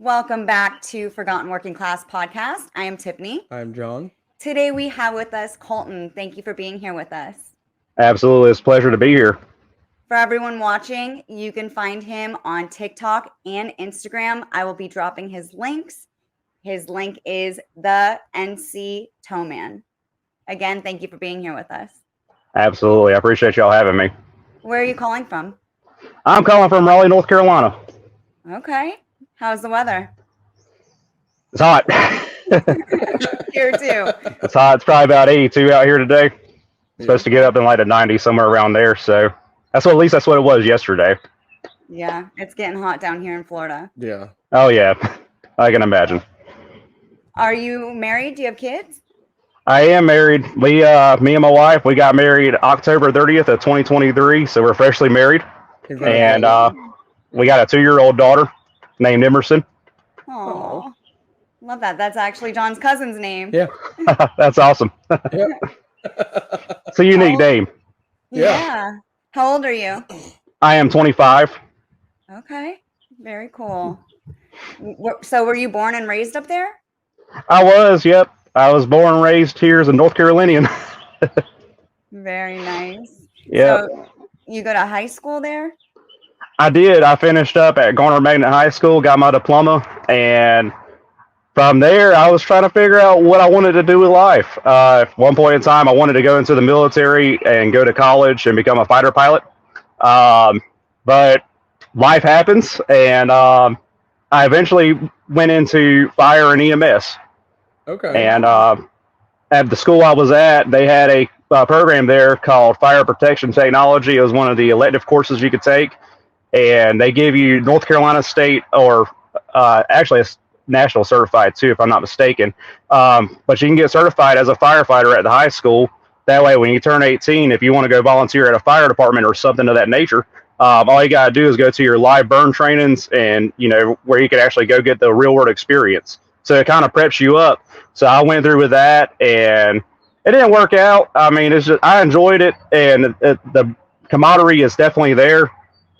Welcome back to Forgotten Working Class Podcast. I am Tiffany. I'm John. Today we have with us Colton. Thank you for being here with us. Absolutely. It's a pleasure to be here. For everyone watching, you can find him on TikTok and Instagram. I will be dropping his links. His link is the NC Towman. Again, thank you for being here with us. Absolutely. I appreciate y'all having me. Where are you calling from? I'm calling from Raleigh, North Carolina. Okay. How's the weather? It's hot. Here too. It's hot. It's probably about 82 out here today. Supposed to get up in like the 90s, somewhere around there. So at least that's what it was yesterday. Yeah, it's getting hot down here in Florida. Yeah. Oh yeah, I can imagine. Are you married? Do you have kids? I am married. Me and my wife, we got married October 30th of 2023. So we're freshly married. And we got a 2-year-old daughter named Emerson. Oh, love that. That's actually John's cousin's name. Yeah. That's awesome. Yeah. It's a unique name. Yeah. How old are you? I am 25. Okay. Very cool. So were you born and raised up there? I was, yep. I was born and raised here as a North Carolinian. Very nice. Yeah. So you go to high school there? I did. I finished up at Garner Magnet High School, got my diploma, and from there, I was trying to figure out what I wanted to do with life. At one point in time, I wanted to go into the military and go to college and become a fighter pilot. But life happens, and I eventually went into fire and EMS. Okay. And at the school I was at, they had a program there called Fire Protection Technology. It was one of the elective courses you could take. And they give you North Carolina State, or actually it's national certified too, if I'm not mistaken. But you can get certified as a firefighter at the high school. That way, when you turn 18, if you want to go volunteer at a fire department or something of that nature, all you got to do is go to your live burn trainings and, where you can actually go get the real world experience. So it kind of preps you up. So I went through with that, and it didn't work out. I mean, I enjoyed it, and the camaraderie is definitely there.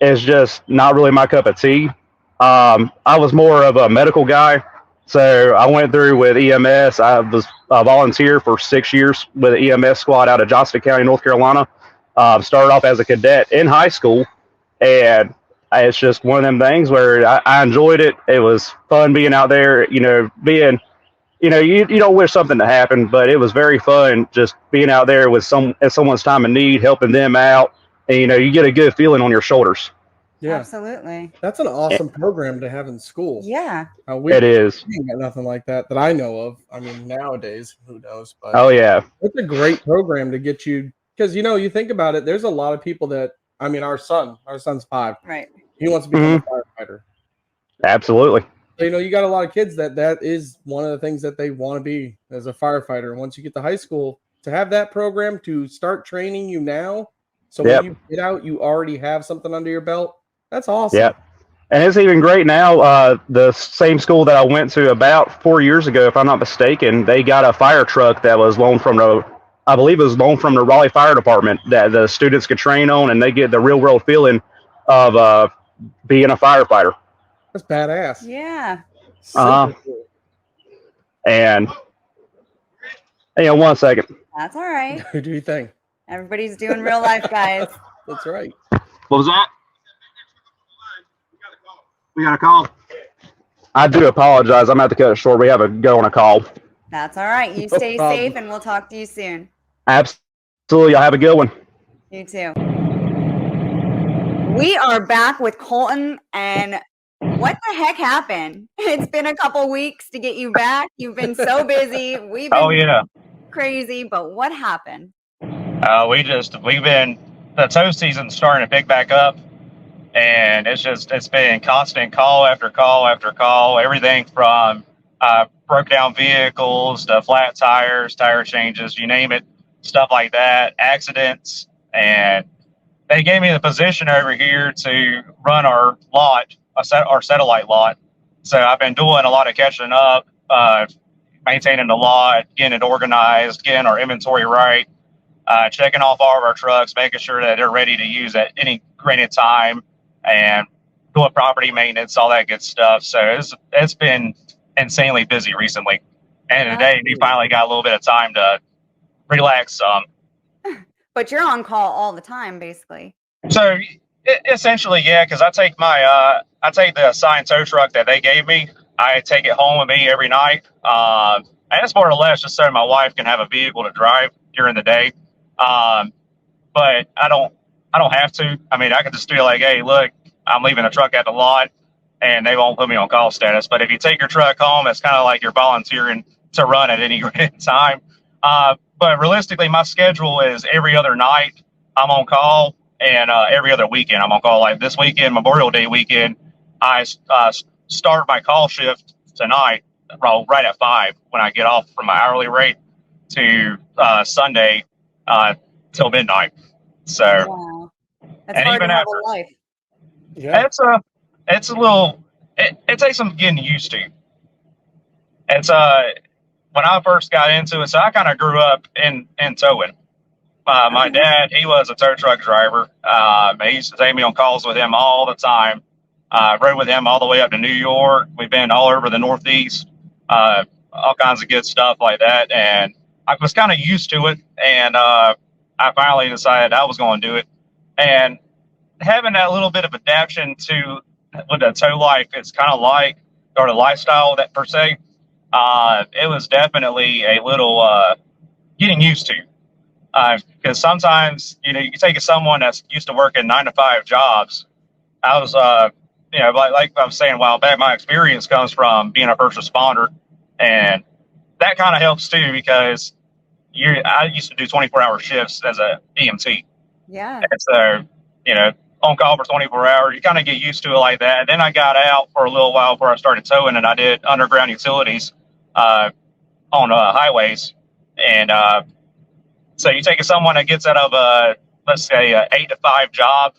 It's just not really my cup of tea. I was more of a medical guy, so I went through with EMS. I was a volunteer for 6 years with the EMS squad out of Johnston County, North Carolina. Started off as a cadet in high school, and it's just one of them things where I enjoyed it. It was fun being out there, you don't wish something to happen, but it was very fun just being out there with someone's time of need, helping them out. And, you get a good feeling on your shoulders. Yeah. Absolutely. That's an awesome program to have in school. Yeah. It is. We ain't got nothing like that I know of. I mean, nowadays, who knows? But oh, yeah. It's a great program to get you, because, you think about it, there's a lot of people that, our son's 5. Right. He wants to become a firefighter. Absolutely. So, you got a lot of kids that is one of the things that they want to be as a firefighter. And once you get to high school, to have that program to start training you now, so when you get out, you already have something under your belt. That's awesome. Yeah. And it's even great now. The same school that I went to about 4 years ago, if I'm not mistaken, they got a fire truck that was loaned from the Raleigh Fire Department that the students could train on, and they get the real world feeling of being a firefighter. That's badass. Yeah. Super cool. And hang on one second. That's all right. Do you think? Everybody's doing real life, guys. That's right. What was that? We got a call. I do apologize. I'm going to have to cut it short. We have to go on a call. That's all right. You stay safe, and we'll talk to you soon. Absolutely. Y'all have a good one. You too. We are back with Colton, and what the heck happened? It's been a couple weeks to get you back. You've been so busy. We've been crazy, but what happened? The tow season's starting to pick back up, and it's been constant call after call after call. Everything from broke down vehicles to flat tires, tire changes, you name it, stuff like that, accidents. And they gave me the position over here to run our lot, our satellite lot. So I've been doing a lot of catching up, maintaining the lot, getting it organized, getting our inventory right, checking off all of our trucks, making sure that they're ready to use at any granted time, and doing property maintenance, all that good stuff. So it's been insanely busy recently. And today we finally got a little bit of time to relax some. But you're on call all the time, basically. So essentially, yeah, because I take the assigned tow truck that they gave me. I take it home with me every night. And it's more or less just so my wife can have a vehicle to drive during the day. But I don't have to. I mean, I could just be like, hey, look, I'm leaving the truck at the lot, and they won't put me on call status. But if you take your truck home, it's kind of like you're volunteering to run at any given time. But realistically, my schedule is every other night I'm on call, and every other weekend I'm on call. Like this weekend, Memorial Day weekend, I start my call shift tonight, right at 5 when I get off from my hourly rate to Sunday till midnight. So, wow. That's and hard even to have after, a life. Yeah. it's a little, it takes some getting used to. It's when I first got into it, so I kind of grew up in towing. My dad, he was a tow truck driver. He used to take me on calls with him all the time. Rode with him all the way up to New York. We've been all over the Northeast, all kinds of good stuff like that. And I was kind of used to it. And I finally decided I was going to do it. And having that little bit of adaptation to what the tow life is kind of like, or the lifestyle that per se, it was definitely a little getting used to. Because sometimes, you can take someone that's used to working 9-to-5 jobs. I was, like I was saying a while back, my experience comes from being a first responder, and that kind of helps too because I used to do 24-hour shifts as a EMT. Yeah. And so, on call for 24 hours, you kind of get used to it like that. And then I got out for a little while before I started towing, and I did underground utilities on highways. And so you take someone that gets out of let's say, a 8-to-5 job,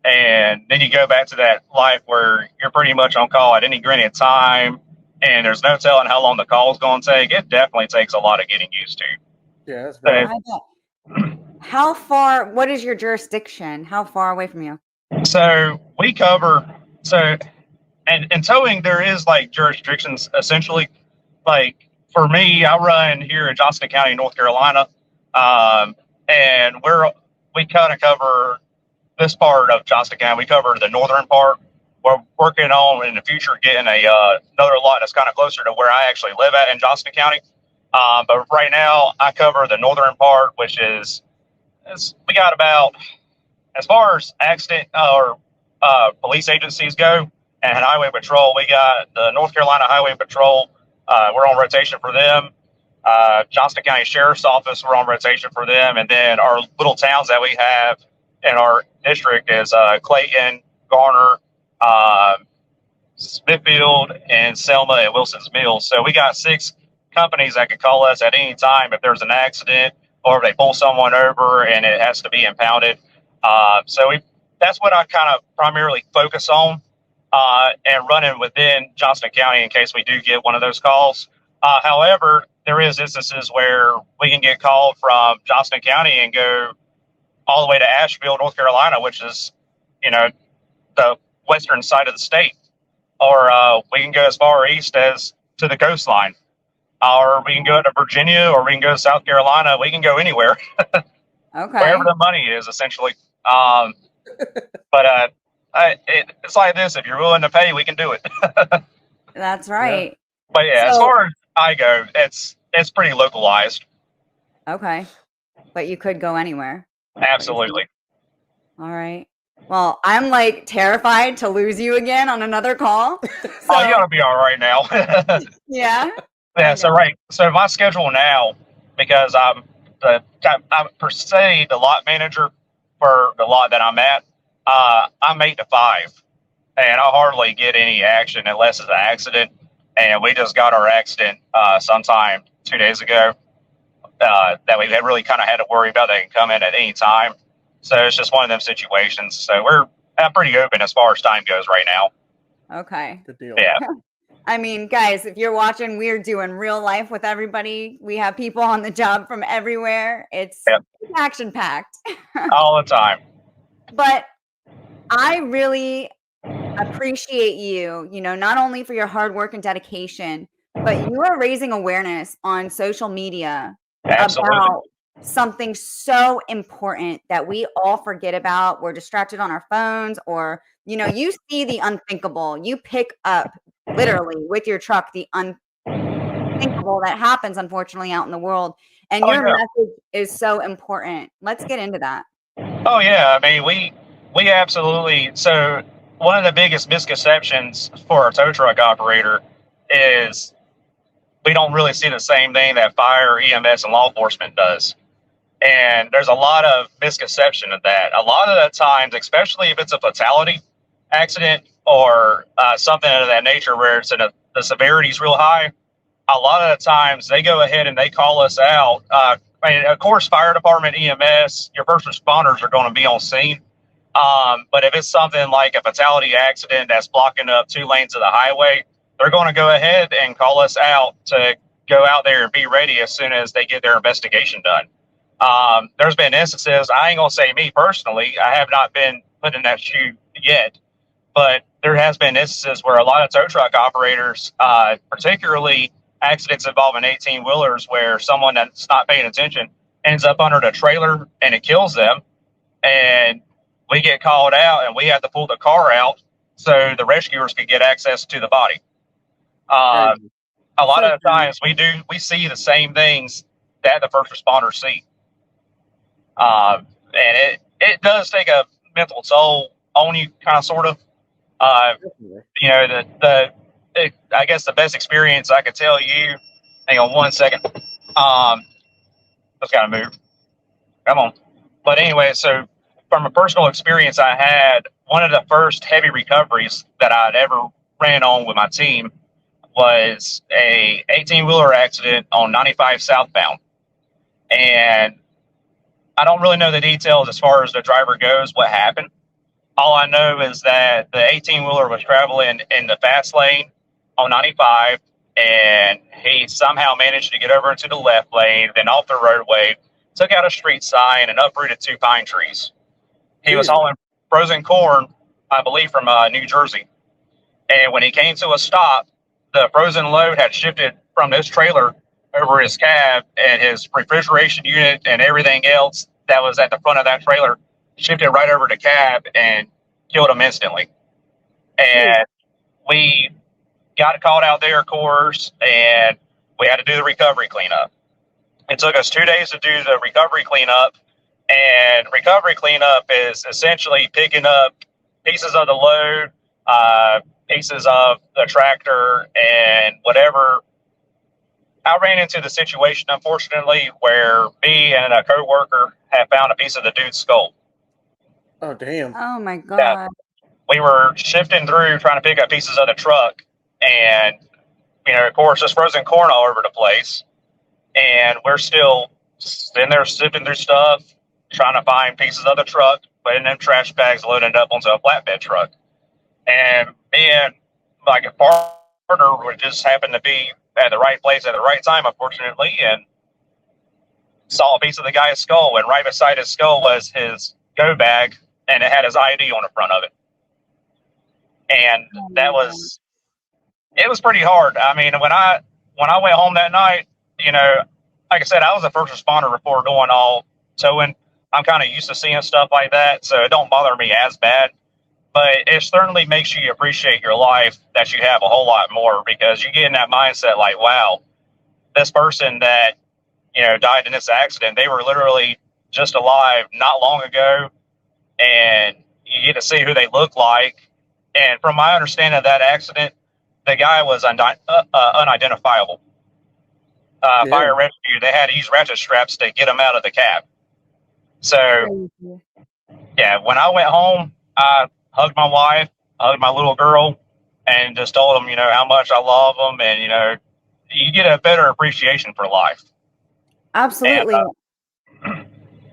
and then you go back to that life where you're pretty much on call at any given time, and there's no telling how long the call is going to take. It definitely takes a lot of getting used to. Yeah, that's right. How far? What is your jurisdiction? How far away from you? So we cover and in towing there is like jurisdictions essentially. Like for me, I run here in Johnston County, North Carolina, and we kind of cover this part of Johnston County. We cover the northern part. We're working on in the future getting another lot that's kind of closer to where I actually live at in Johnston County. But right now, I cover the northern part, which is we got about, as far as accident or police agencies go and highway patrol, we got the North Carolina Highway Patrol. We're on rotation for them. Johnston County Sheriff's Office, we're on rotation for them. And then our little towns that we have in our district is Clayton, Garner, Smithfield, and Selma and Wilson's Mills. So we got 6 companies that could call us at any time if there's an accident or if they pull someone over and it has to be impounded. So that's what I kind of primarily focus on and running within Johnston County in case we do get one of those calls. However, there is instances where we can get called from Johnston County and go all the way to Asheville, North Carolina, which is, the western side of the state. Or we can go as far east as to the coastline. Or we can go to Virginia, or we can go to South Carolina. We can go anywhere. Okay. Wherever the money is, essentially. But it's like this. If you're willing to pay, we can do it. That's right. Yeah. But yeah, as far as I go, it's pretty localized. Okay. But you could go anywhere. Absolutely. All right. Well, I'm like terrified to lose you again on another call. Oh, you gotta be all right now. Yeah. Yeah. So my schedule now, because I'm per se the lot manager for the lot that I'm at. I'm 8 to 5, and I hardly get any action unless it's an accident. And we just got our accident sometime 2 days ago that we really kind of had to worry about. They can come in at any time. So it's just one of them situations. So I'm pretty open as far as time goes right now. Okay. Good deal. Yeah. I mean, guys, if you're watching, we're doing real life with everybody. We have people on the job from everywhere. It's action packed All the time. But I really appreciate you, not only for your hard work and dedication, but you are raising awareness on social media Absolutely. about something so important that we all forget about. We're distracted on our phones, or, you see the unthinkable. You pick up literally with your truck the unthinkable that happens, unfortunately, out in the world. And Oh, your yeah. message is so important. Let's get into that. Oh yeah, I mean we absolutely. So one of the biggest misconceptions for a tow truck operator is we don't really see the same thing that fire, EMS, and law enforcement does. And there's a lot of misconception of that. A lot of the times, especially if it's a fatality accident or something of that nature where the severity is real high, a lot of the times they go ahead and they call us out. I mean, of course, fire department, EMS, your first responders are going to be on scene. But if it's something like a fatality accident that's blocking up 2 lanes of the highway, they're going to go ahead and call us out to go out there and be ready as soon as they get their investigation done. There's been instances, I ain't going to say me personally, I have not been put in that shoe yet, but there has been instances where a lot of tow truck operators, particularly accidents involving 18-wheelers, where someone that's not paying attention ends up under the trailer and it kills them. And we get called out and we have to pull the car out so the rescuers could get access to the body. A lot So of the times we see the same things that the first responders see. And it does take a mental toll on you, kind of, sort of. I guess the best experience I could tell you. Hang on 1 second. Just gotta move. Come on. But anyway, so from a personal experience I had, one of the first heavy recoveries that I'd ever ran on with my team was a 18-wheeler accident on 95 southbound. And I don't really know the details as far as the driver goes, what happened. All I know is that the 18-wheeler was traveling in the fast lane on 95, and he somehow managed to get over into the left lane, then off the roadway, took out a street sign, and uprooted 2 pine trees. He was hauling frozen corn, I believe, from New Jersey. And when he came to a stop, the frozen load had shifted from this trailer over his cab, and his refrigeration unit and everything else that was at the front of that trailer shifted right over the cab and killed him instantly. And we got called out there, of course, and we had to do the recovery cleanup. It took us 2 days to do the recovery cleanup. And recovery cleanup is essentially picking up pieces of the load, pieces of the tractor, and whatever. I ran into the situation, unfortunately, where me and a coworker had found a piece of the dude's skull. Oh, damn. Oh my God. Yeah. We were shifting through trying to pick up pieces of the truck, and of course, there's frozen corn all over the place, and we're still sitting there sifting through stuff, trying to find pieces of the truck, putting them trash bags, loading it up onto a flatbed truck. And me and a partner would just happen to be at the right place at the right time, unfortunately, and saw a piece of the guy's skull, and right beside his skull was his go bag, and it had his ID on the front of it. And it was pretty hard. I mean, when I went home that night, like I said, I was a first responder before doing all towing. I'm kind of used to seeing stuff like that, so it don't bother me as bad. But it certainly makes you appreciate your life that you have a whole lot more, because you get in that mindset like, wow, this person that, died in this accident, they were literally just alive not long ago, and you get to see who they look like. And from my understanding of that accident, the guy was unidentifiable. Fire rescue, they had to use ratchet straps to get him out of the cab. So, yeah, when I went home, I hugged my wife, hugged my little girl, and just told them, how much I love them. And, you get a better appreciation for life. Absolutely.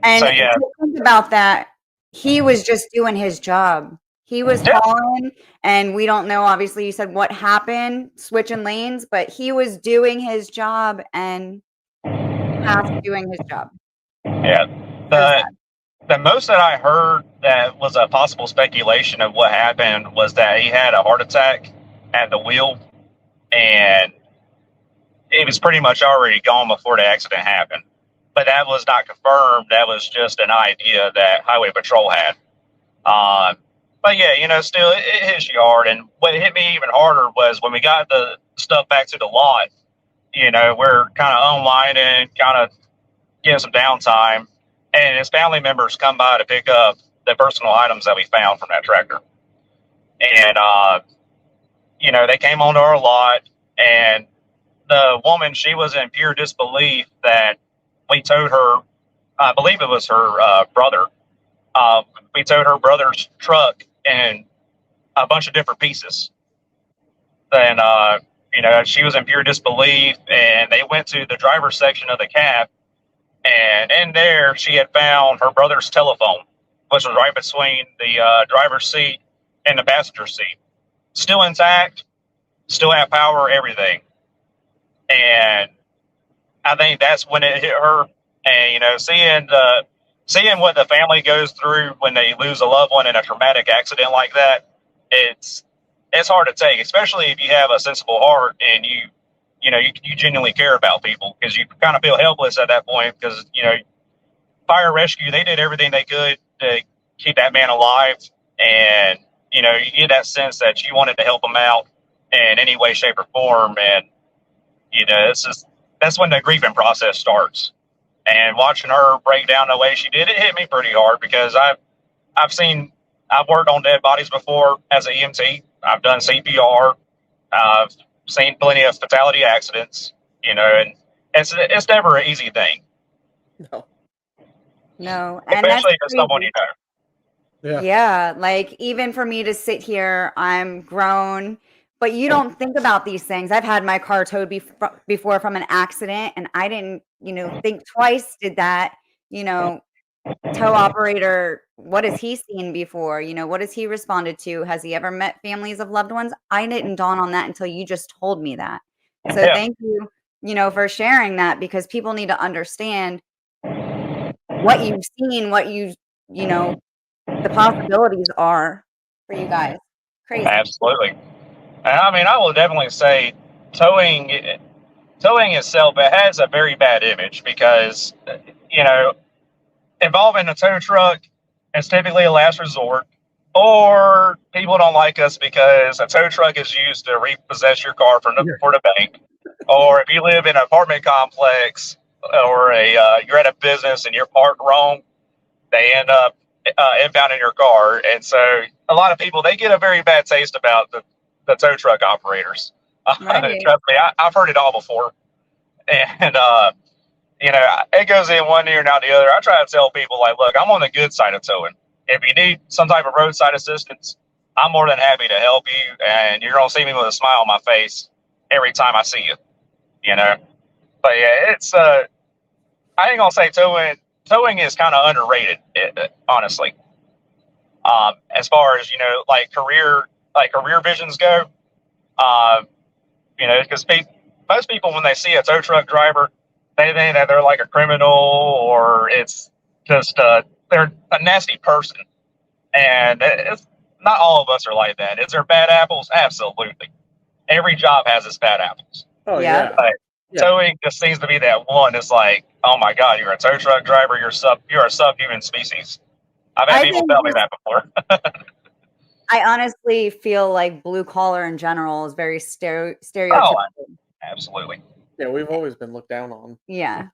And so, yeah. to think about that, he was just doing his job. He was hauling, and we don't know, obviously, you said what happened, switching lanes, but he was doing his job and past doing his job. Yeah. The most that I heard that was a possible speculation of what happened was that he had a heart attack at the wheel, and he was pretty much already gone before the accident happened. But that was not confirmed. That was just an idea that Highway Patrol had. Um, but yeah, still it hits you hard. And what hit me even harder was when we got the stuff back to the lot. We're kind of unwinding, kind of getting some downtime, and his family members come by to pick up the personal items that we found from that tractor. And they came onto our lot, and the woman, she was in pure disbelief that we towed her. I believe it was her brother. We towed her brother's truck in a bunch of different pieces. Then, she was in pure disbelief, and they went to the driver's section of the cab, and in there she had found her brother's telephone, which was right between the driver's seat and the passenger seat, still intact, still had power, everything. And I think that's when it hit her. And seeing what the family goes through when they lose a loved one in a traumatic accident like that, it's hard to take, especially if you have a sensible heart and you genuinely care about people, because you kind of feel helpless at that point, because fire rescue, they did everything they could to keep that man alive, and you get that sense that you wanted to help him out in any way, shape, or form. And that's when the grieving process starts. And watching her break down the way she did, it hit me pretty hard, because I've worked on dead bodies before as an EMT. I've done CPR. I've seen plenty of fatality accidents, and it's never an easy thing. No, and especially for someone you know. Yeah, like even for me to sit here, I'm grown, but you don't think about these things. I've had my car towed before from an accident, and I didn't, think twice. Did that, tow operator, what has he seen before? What has he responded to? Has he ever met families of loved ones? I didn't dawn on that until you just told me that. So thank you, for sharing that, because people need to understand what you've seen, what the possibilities are for you guys. Crazy. Absolutely. I mean, I will definitely say towing itself, it has a very bad image, because, involving a tow truck is typically a last resort, or people don't like us because a tow truck is used to repossess your car for the bank, or if you live in an apartment complex, or you're at a business and you're parked wrong, they end up impounding your car. And so a lot of people, they get a very bad taste about the tow truck operators. Right. Trust me, I've heard it all before. And, it goes in one ear and out the other. I try to tell people, like, look, I'm on the good side of towing. If you need some type of roadside assistance, I'm more than happy to help you. And you're going to see me with a smile on my face every time I see you, But yeah, it's, I ain't going to say towing is kind of underrated, honestly. As far as, career visions go, because most people, when they see a tow truck driver, they think that they're like a criminal, or it's just they're a nasty person. And it's not all of us are like that. Is there bad apples? Absolutely. Every job has its bad apples. Oh yeah. But towing just seems to be that one. It's like, oh my God, you're a tow truck driver. You're a subhuman species. I've had people tell me that before. I honestly feel like blue collar in general is very stereotypical. Oh, absolutely. Yeah, we've always been looked down on. Yeah.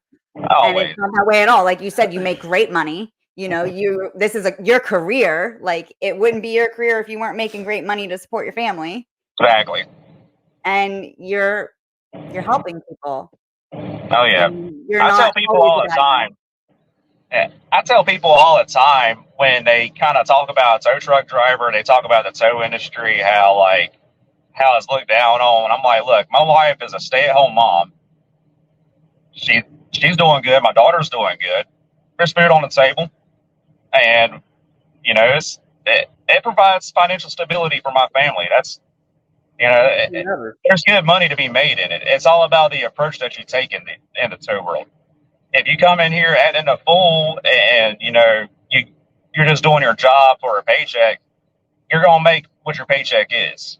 Always. And it's not that way at all. Like you said, you make great money. This is your career. Like it wouldn't be your career if you weren't making great money to support your family. Exactly. And you're helping people. Oh yeah. I tell people all the time. I tell people all the time when they kind of talk about a tow truck driver, they talk about the tow industry, how it's looked down on. I'm like, look, my wife is a stay-at-home mom. She's doing good. My daughter's doing good. There's food on the table, and it provides financial stability for my family. That's there's good money to be made in it. It's all about the approach that you take in the tow world. If you come in here acting a fool and you you're just doing your job for a paycheck, you're going to make what your paycheck is.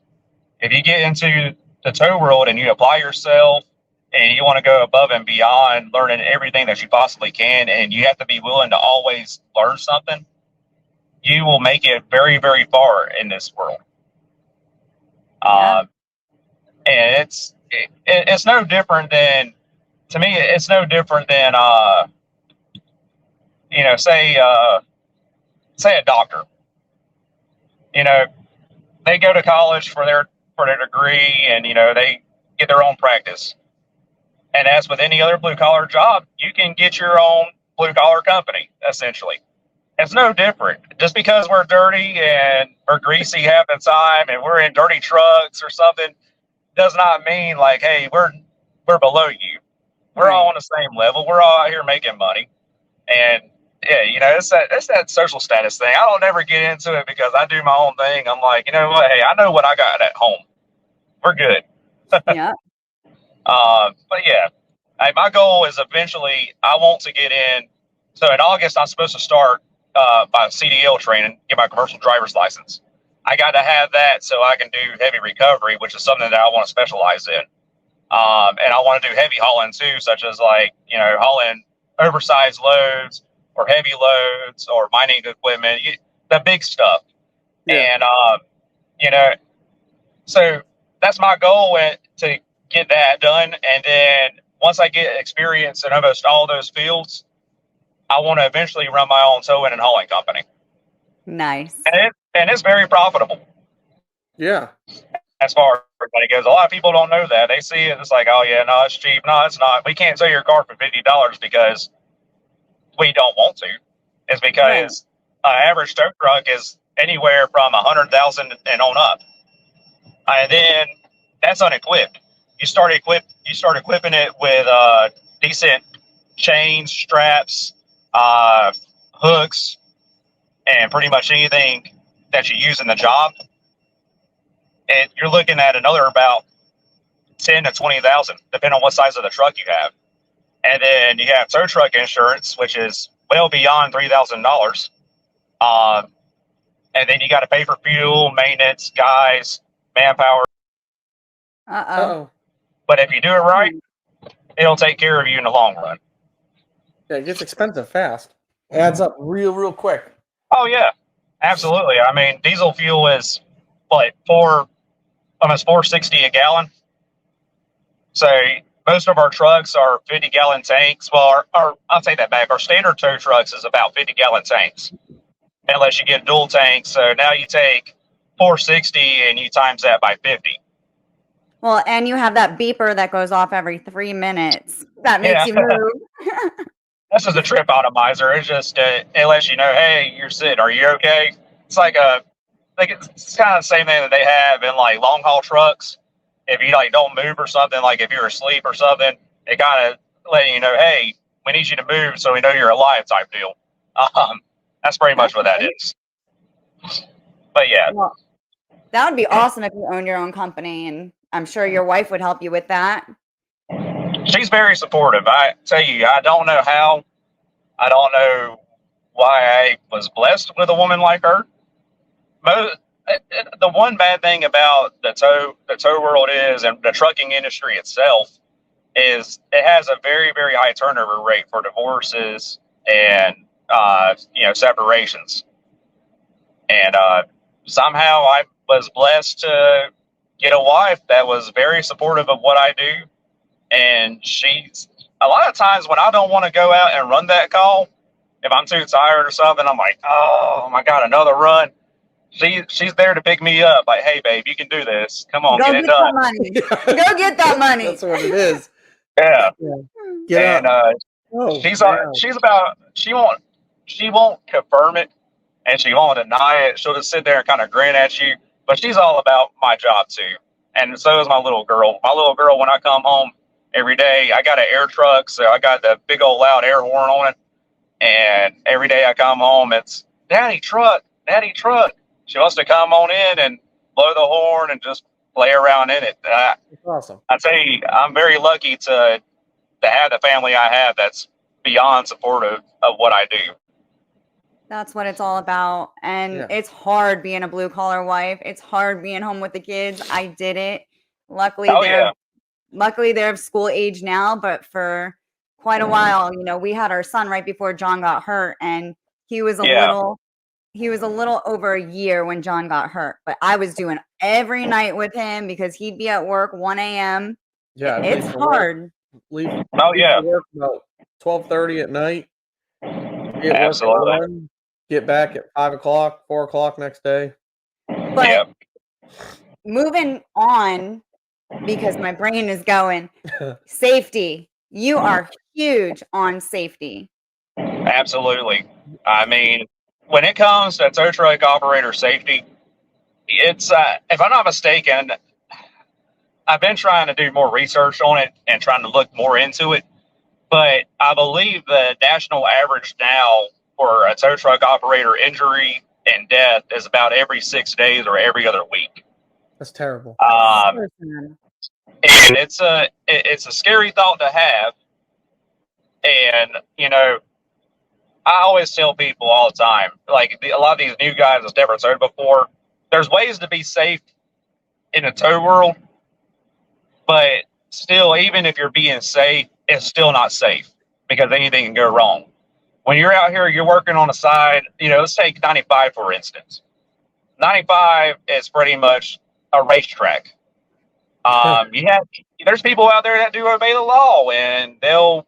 If you get into the tow world and you apply yourself and you want to go above and beyond learning everything that you possibly can, and you have to be willing to always learn something, you will make it very, very far in this world. Yeah. And it's no different than, to me, it's no different than, say a doctor. They go to college for their degree, and they get their own practice. And as with any other blue collar job, you can get your own blue collar company. Essentially, it's no different. Just because we're dirty and we're greasy half the time, and we're in dirty trucks or something, does not mean like, hey, we're below you. We're all on the same level. We're all out here making money, and yeah, it's that social status thing. I don't ever get into it because I do my own thing. I'm like, you know what? Hey, I know what I got at home. We're good. Yeah. But yeah, my goal is eventually I want to get in. So in August, I'm supposed to start my CDL training, get my commercial driver's license. I got to have that so I can do heavy recovery, which is something that I want to specialize in. And I want to do heavy hauling too, such as hauling oversized loads or heavy loads or mining equipment, the big stuff. Yeah. And, so that's my goal to get that done. And then once I get experience in almost all those fields, I want to eventually run my own towing and hauling company. Nice. And it's very profitable. Yeah. As far as everybody goes, a lot of people don't know that. They see it, it's like, oh yeah, no, it's cheap. No, it's not. We can't sell your car for $50 because we don't want to. It's because an average tow truck is anywhere from 100,000 and on up. And then that's unequipped. You start equipping it with decent chains, straps, hooks, and pretty much anything that you use in the job. And you're looking at another about 10 to 20,000, depending on what size of the truck you have. And then you have tow truck insurance, which is well beyond $3,000. And then you got to pay for fuel, maintenance, guys, manpower. Uh-oh. But if you do it right, it'll take care of you in the long run. Yeah, it gets expensive fast. Adds up real quick. Oh yeah, absolutely. I mean, diesel fuel is almost $4.60 a gallon. So most of our trucks are 50-gallon tanks. Well, I'll take that back. Our standard tow trucks is about 50-gallon tanks, unless you get dual tanks. So now you take $4.60 and you times that by 50. Well, and you have that beeper that goes off every 3 minutes. That makes you move. This is a trip atomizer. It's just it lets you know, hey, you're sitting. Are you okay? It's it's kind of the same thing that they have in like long haul trucks. If you don't move or something, like if you're asleep or something, it kind of letting you know, hey, we need you to move so we know you're alive type deal. That's pretty much what that is. But yeah. Well, that would be awesome if you owned your own company, and I'm sure your wife would help you with that. She's very supportive. I tell you, I don't know how. I don't know why I was blessed with a woman like her. The one bad thing about the tow world is, and the trucking industry itself, is it has a very, very high turnover rate for divorces and separations. And somehow I was blessed to get a wife that was very supportive of what I do. And she's a lot of times when I don't want to go out and run that call, if I'm too tired or something, I'm like, oh my God, another run. She's there to pick me up. Like, hey, babe, you can do this. Come on, get it done. Money. Go get that money. That's what it is. Yeah. Get and she won't confirm it and she won't deny it. She'll just sit there and kind of grin at you. But she's all about my job too. And so is my little girl. My little girl, when I come home every day, I got an air truck, so I got the big old loud air horn on it. And every day I come home, it's Daddy truck, Daddy truck. She wants to come on in and blow the horn and just play around in it. That's awesome. I tell you, I'm very lucky to have the family I have that's beyond supportive of what I do. That's what it's all about. And Yeah. it's hard being a blue collar wife. It's hard being home with the kids. I did it. Luckily, Oh they're yeah, luckily they're of school age now, but for quite a while, we had our son right before John got hurt, and he was a yeah. little he was a little over a year when John got hurt. But I was doing every night with him because he'd be at work 1 a.m. Yeah, I'd It's leave for work. hard. Leave, Oh leave yeah, for work about 12:30 at night. Be at work at absolutely. 1. Get back at 5 o'clock, 4 o'clock next day. But Yeah, moving on, because my brain is going, safety. You are huge on safety. absolutely. I mean, when it comes to tow truck operator safety, it's if I'm not mistaken, I've been trying to do more research on it and trying to look more into it. But I believe the national average now for a tow truck operator injury and death is about every 6 days or every other week. That's terrible. Um, So sad. and it's a scary thought to have. And I always tell people all the time, like a lot of these new guys that's never towed before, there's ways to be safe in the tow world, but still, even if you're being safe, it's still not safe because anything can go wrong. When you're out here, you're working on a side, let's take 95, for instance. 95 is pretty much a racetrack. There's people out there that do obey the law and they'll,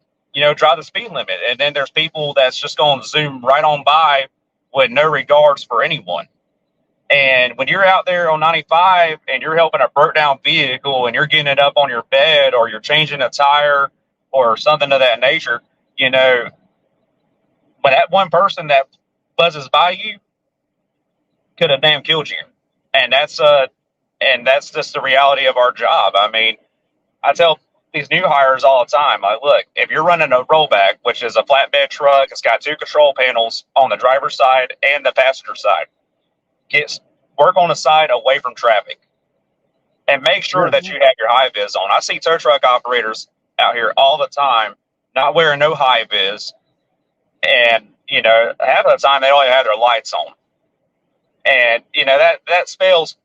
drive the speed limit. And then there's people that's just going to zoom right on by with no regards for anyone. And when you're out there on 95 and you're helping a broke down vehicle and you're getting it up on your bed or you're changing a tire or something of that nature, when that one person that buzzes by you could have damn killed you. And that's just the reality of our job. I mean, I tell these new hires all the time, like, look, if you're running a rollback, which is a flatbed truck, it's got 2 control panels on the driver's side and the passenger side. Work on the side away from traffic and make sure that you have your high vis on. I see tow truck operators out here all the time not wearing no high vis, and half of the time they only have their lights on, and that spells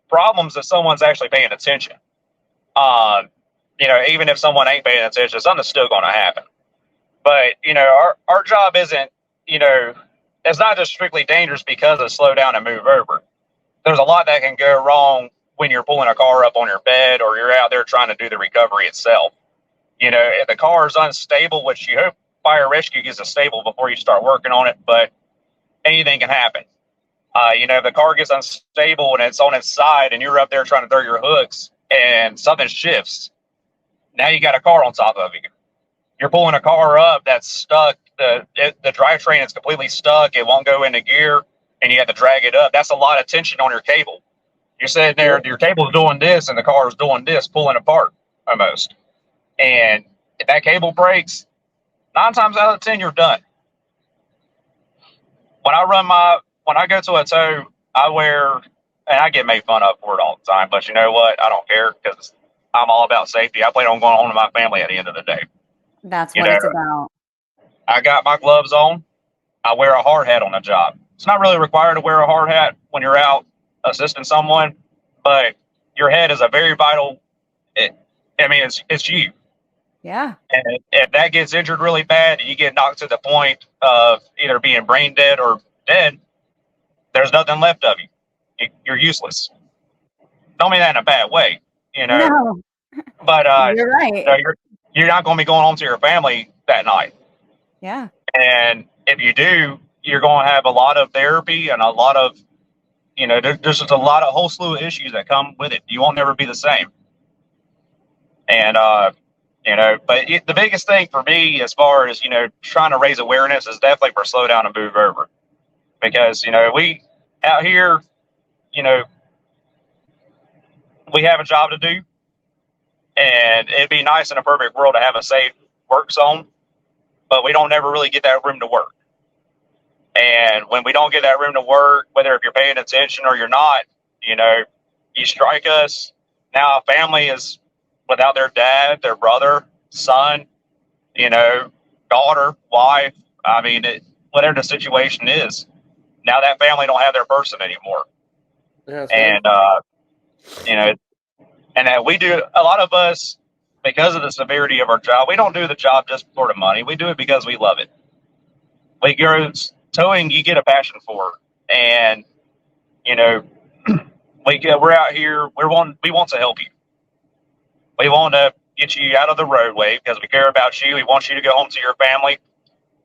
problems if someone's actually paying attention. Even if someone ain't paying attention, something's still going to happen. But our job isn't, it's not just strictly dangerous because of slow down and move over. There's a lot that can go wrong when you're pulling a car up on your bed or you're out there trying to do the recovery itself. If the car is unstable, which you hope fire rescue gets it stable before you start working on it, but anything can happen. If the car gets unstable and it's on its side and you're up there trying to throw your hooks and something shifts, now you got a car on top of you. You're pulling a car up that's stuck. The drivetrain is completely stuck. It won't go into gear, and you have to drag it up. That's a lot of tension on your cable. You're sitting there, your cable's doing this, and the car is doing this, pulling apart almost. And if that cable breaks, 9 times out of 10, you're done. When I go to a tow, I wear, and I get made fun of for it all the time, but you know what? I don't care because I'm all about safety. I plan on going home to my family at the end of the day. That's what it's about. I got my gloves on. I wear a hard hat on the job. It's not really required to wear a hard hat when you're out assisting someone, but your head is a very vital. It's you. Yeah. And if that gets injured really bad and you get knocked to the point of either being brain dead or dead, there's nothing left of you. You're useless. Don't mean that in a bad way, No, but you're right. you're not going to be going home to your family that night. Yeah. And if you do, you're going to have a lot of therapy and a lot of, there's just a lot of whole slew of issues that come with it. You won't never be the same. And, but the biggest thing for me as far as, trying to raise awareness is definitely for slow down and move over. Because, we out here, we have a job to do. And it'd be nice in a perfect world to have a safe work zone, but we don't ever really get that room to work. And when we don't get that room to work, whether if you're paying attention or you're not, you strike us. Now a family is without their dad, their brother, son, daughter, wife. I mean, whatever the situation is, Now that family don't have their person anymore. Yeah, And, you know, and we do, a lot of us, because of the severity of our job, we don't do the job just for the money. We do it because we love it. Like towing, you get a passion for it. And, you know, we're out here, we want to help you. We want to get you out of the roadway because we care about you. We want you to go home to your family,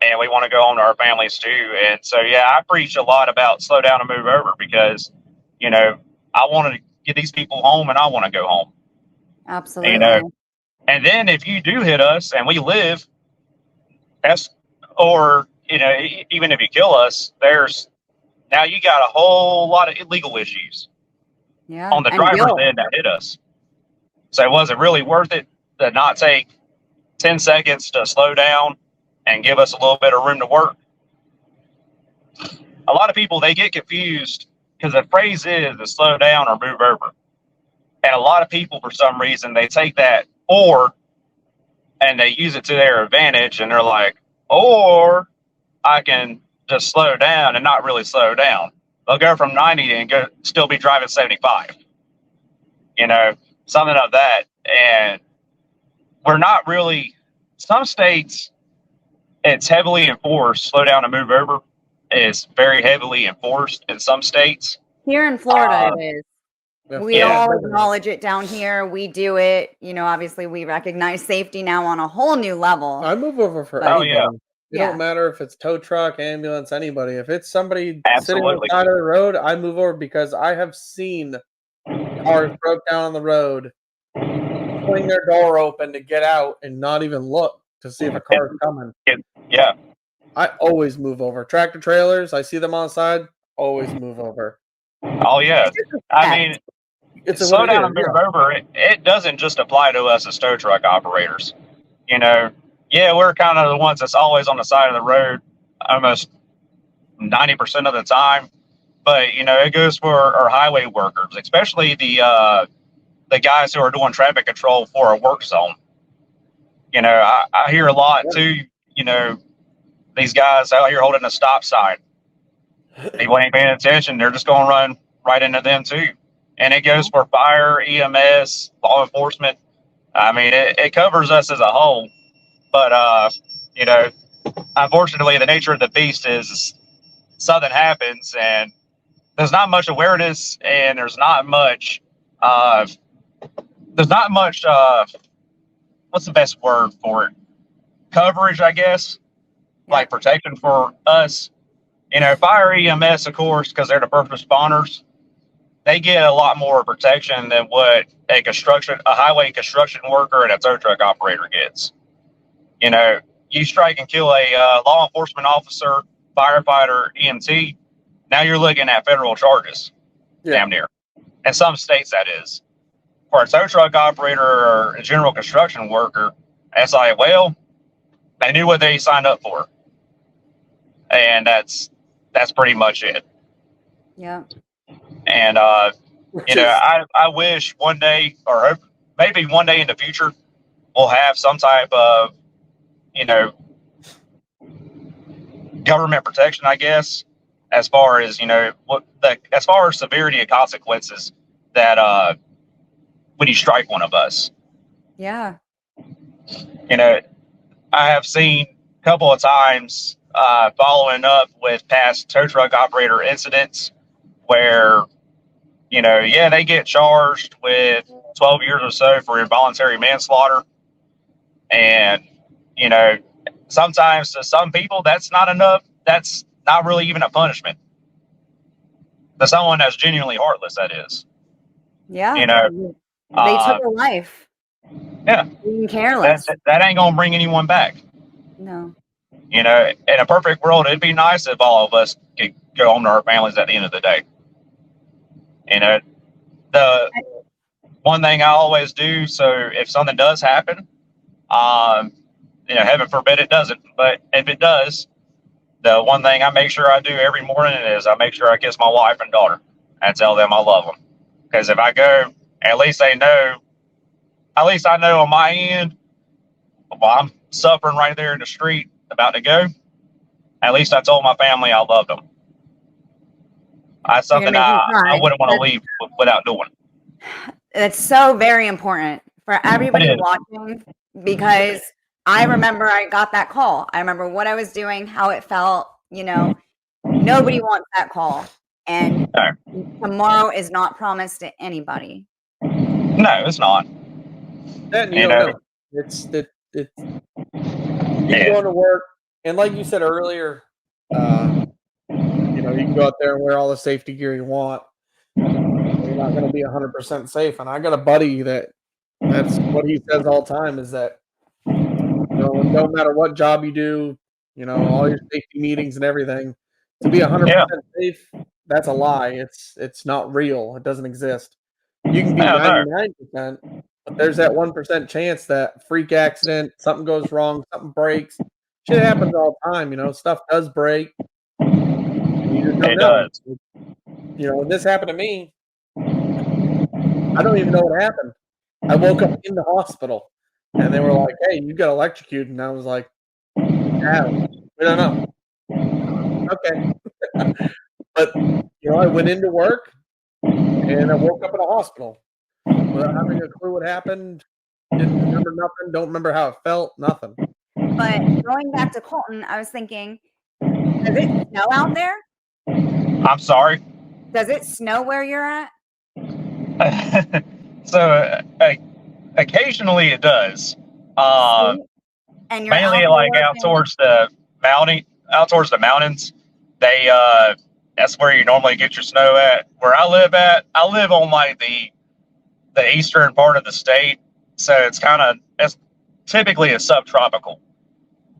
and we want to go home to our families too. And so, yeah, I preach a lot about slow down and move over because, you know, I want to get these people home, and I want to go home. Absolutely. You know, and then if you do hit us and we live, or you know, even if you kill us, now you got a whole lot of illegal issues on the driver's end that hit us. So was it really worth it to not take 10 seconds to slow down and give us a little bit of room to work? A lot of people, they get confused because the phrase is to slow down or move over. And a lot of people, for some reason, they take that or and they use it to their advantage. And they're like, or I can just slow down and not really slow down. They'll go from 90 and still be driving 75. You know, something of that. And we're not really, some states, it's heavily enforced. Slow down and move over is very heavily enforced in some states. Here in Florida, it is. We Yeah. all acknowledge it down here. We do it. You know, obviously, we recognize safety now on a whole new level. I move over for But- anybody. It Yeah. don't matter if it's tow truck, ambulance, anybody. If it's somebody sitting on Absolutely. the side of the road, I move over because I have seen cars broke down on the road, pulling their door open to get out and not even look to see if a car is coming. Yeah. I always move over. Tractor trailers, I see them on the side, always move over. Oh, yeah. I mean, It's slow down and move over. It doesn't just apply to us as tow truck operators. You know, yeah, we're kind of the ones that's always on the side of the road almost 90% of the time. But, you know, it goes for our highway workers, especially the guys who are doing traffic control for a work zone. You know, I hear a lot too, you know, these guys out here holding a stop sign. People ain't paying attention. They're just going to run right into them too. And it goes for fire, EMS, law enforcement. I mean, it covers us as a whole. But, you know, unfortunately, the nature of the beast is something happens and there's not much awareness and there's not much, what's the best word for it? Coverage, I guess, like protection for us. You know, fire EMS, of course, because they're the first responders, they get a lot more protection than what a highway construction worker and a tow truck operator gets. You know, you strike and kill a law enforcement officer, firefighter, EMT, now you're looking at federal charges, damn near. In some states, that is. For a tow truck operator or a general construction worker, it's like, well, they knew what they signed up for. And that's pretty much it. Yeah. And, you know, I wish one day, or hope maybe one day in the future, we'll have some type of, you know, government protection, I guess, as far as, you know, as far as severity of consequences that when you strike one of us. Yeah. You know, I have seen a couple of times following up with past tow truck operator incidents where, you know, yeah, they get charged with 12 years or so for involuntary manslaughter. And, you know, sometimes to some people, that's not enough. That's not really even a punishment. To someone that's genuinely heartless, that is. Yeah. You know, they took a life. Yeah. Being careless. That ain't going to bring anyone back. No. You know, in a perfect world, it'd be nice if all of us could go home to our families at the end of the day. You know, the one thing I always do, so if something does happen, you know, heaven forbid it doesn't, but if it does, the one thing I make sure I do every morning is I make sure I kiss my wife and daughter and tell them I love them. Because if I go, at least they know, at least I know on my end, while I'm suffering right there in the street about to go, at least I told my family I loved them. That's You're gonna something make me I cry. wouldn't want to leave without doing. It's so very important for everybody It is. watching because I remember I got that call. I remember what I was doing, how it felt. Nobody wants that call, and tomorrow is not promised to anybody. No, it's not. That you You don't know, know. It's you can go into work, and like you said earlier, you can go out there and wear all the safety gear you want. You're not going to be 100% safe. And I got a buddy that's what he says all the time is that no matter what job you do, all your safety meetings and everything, to be 100% safe, that's a lie. It's not real. It doesn't exist. You can be no, no. 99%, but there's that 1% chance that freak accident, something goes wrong, something breaks. Shit happens all the time. Stuff does break. You just don't It know. does. When this happened to me, I don't even know what happened. I woke up in the hospital, and they were like, "Hey, you got electrocuted," and I was like, "Yeah, we don't know." Okay, but I went into work, and I woke up in a hospital without having a clue what happened. Didn't remember nothing. Don't remember how it felt. Nothing. But going back to Colton, I was thinking, does it snow out there? I'm sorry. Does it snow where you're at? So occasionally it does. See? And you're out Mainly there like out working. towards the mountains. They that's where you normally get your snow at. Where I live I live on like the eastern part of the state, so it's typically a subtropical.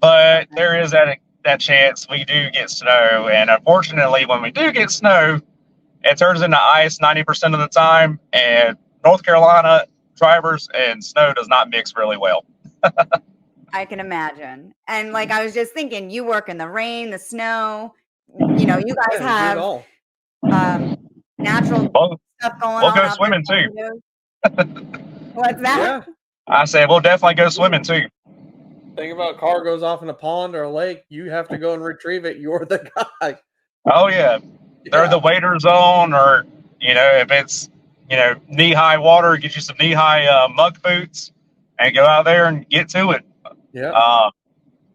But there is that chance we do get snow, and unfortunately, when we do get snow, it turns into ice 90% of the time. And North Carolina drivers and snow does not mix really well. I can imagine. And like I was just thinking, you work in the rain, the snow. You guys Yeah, you do it have all. natural We'll, stuff going we'll on go out there. swimming too. What's that? Yeah. I said we'll definitely go swimming too. Think about a car goes off in a pond or a lake, you have to go and retrieve it. You're the guy. Oh yeah, they're the waiter zone, or if it's knee high water, get you some knee high muck boots and go out there and get to it. Yeah.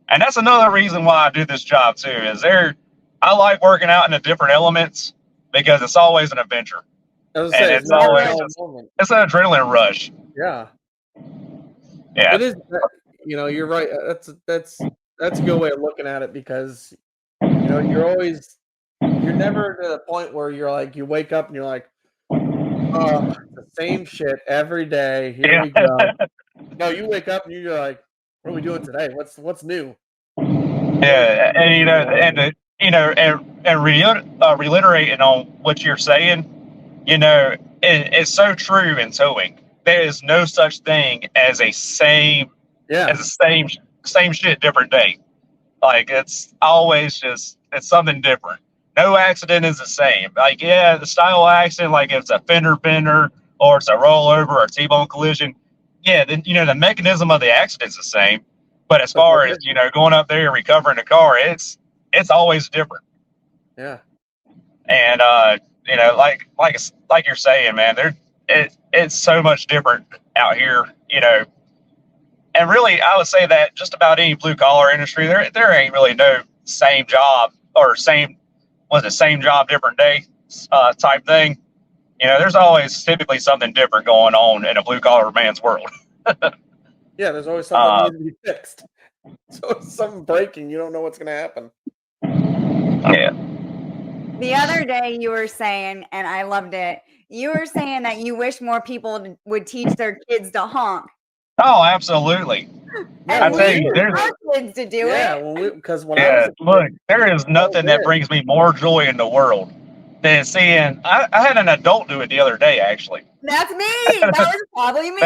And that's another reason why I do this job too. I like working out in the different elements because it's always an adventure, I was and say, it's always it's an adrenaline rush. Yeah. Yeah, It is. You're right. That's a good way of looking at it because you're never to the point where you're like you wake up and you're like, oh, the same shit every day. Here we go. No, you wake up and you're like, what are we doing today? What's new? Yeah, and reiterating on what you're saying, it's so true in towing. There is no such thing as a same same shit different day. Like it's always it's something different. No accident is the same. Like the style accident, like if it's a fender bender or it's a rollover or a T-bone collision, then the mechanism of the accident's the same. But as far as going up there and recovering the car, it's always different. Yeah. And like you're saying, man, it's so much different out here. And really, I would say that just about any blue collar industry, there ain't really no same job or same job different day type thing. There's always typically something different going on in a blue collar man's world. Yeah, there's always something that needs to be fixed. So if something breaking, you don't know what's going to happen. Yeah. The other day you were saying, and I loved it, you were saying that you wish more people would teach their kids to honk. Oh, absolutely. And I tell you, there's our kids to do it. Because when I was a kid, look, there is nothing that brings me more joy in the world than seeing. I had an adult do it the other day, actually. That's me. That was probably me.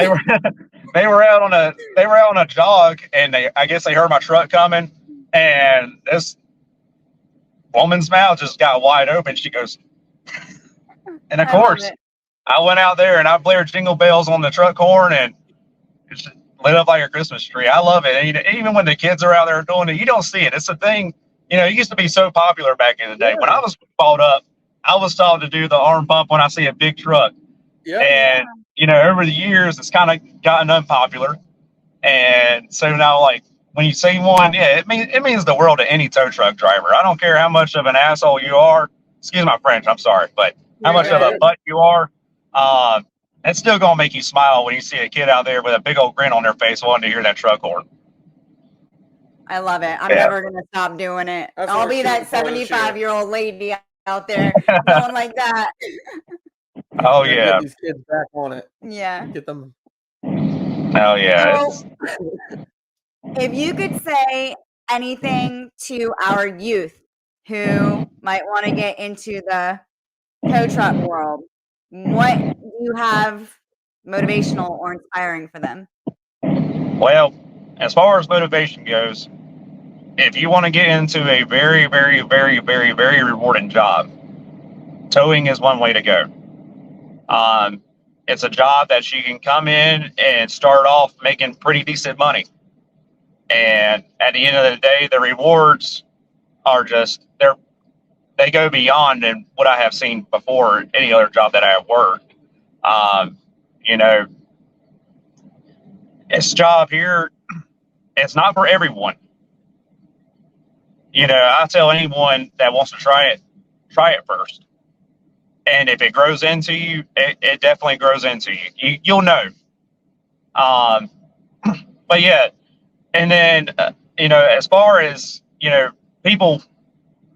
They were out on a jog, and I guess they heard my truck coming, and this woman's mouth just got wide open. She goes, and of course, I went out there and I blared jingle bells on the truck horn and it just lit up like a Christmas tree. I love it. And even when the kids are out there doing it, you don't see it. It's a thing. It used to be so popular back in the day. When I was brought up, I was taught to do the arm pump when I see a big truck. Yeah. And, over the years, it's kind of gotten unpopular. And so now, like, when you see one, yeah, it means the world to any tow truck driver. I don't care how much of an asshole you are. Excuse my French, I'm sorry, but how much of a butt you are, it's still gonna make you smile when you see a kid out there with a big old grin on their face wanting to hear that truck horn. I love it. I'm never gonna stop doing it. That's I'll what be we're that shooting for this year. 75-year-old lady out there going like that. Oh Gotta yeah, get these kids back on it. Yeah. Get them. oh yeah. So, if you could say anything to our youth who might want to get into the tow truck world, what do you have motivational or inspiring for them? Well, as far as motivation goes, if you want to get into a very, very, very, very, very rewarding job, towing is one way to go. It's a job that you can come in and start off making pretty decent money. And at the end of the day, the rewards are just they go beyond than what I have seen before any other job that I have worked. You know, this job here, it's not for everyone. I tell anyone that wants to try it first. And if it grows into you, it definitely grows into you. You'll know. But yeah, and then as far as people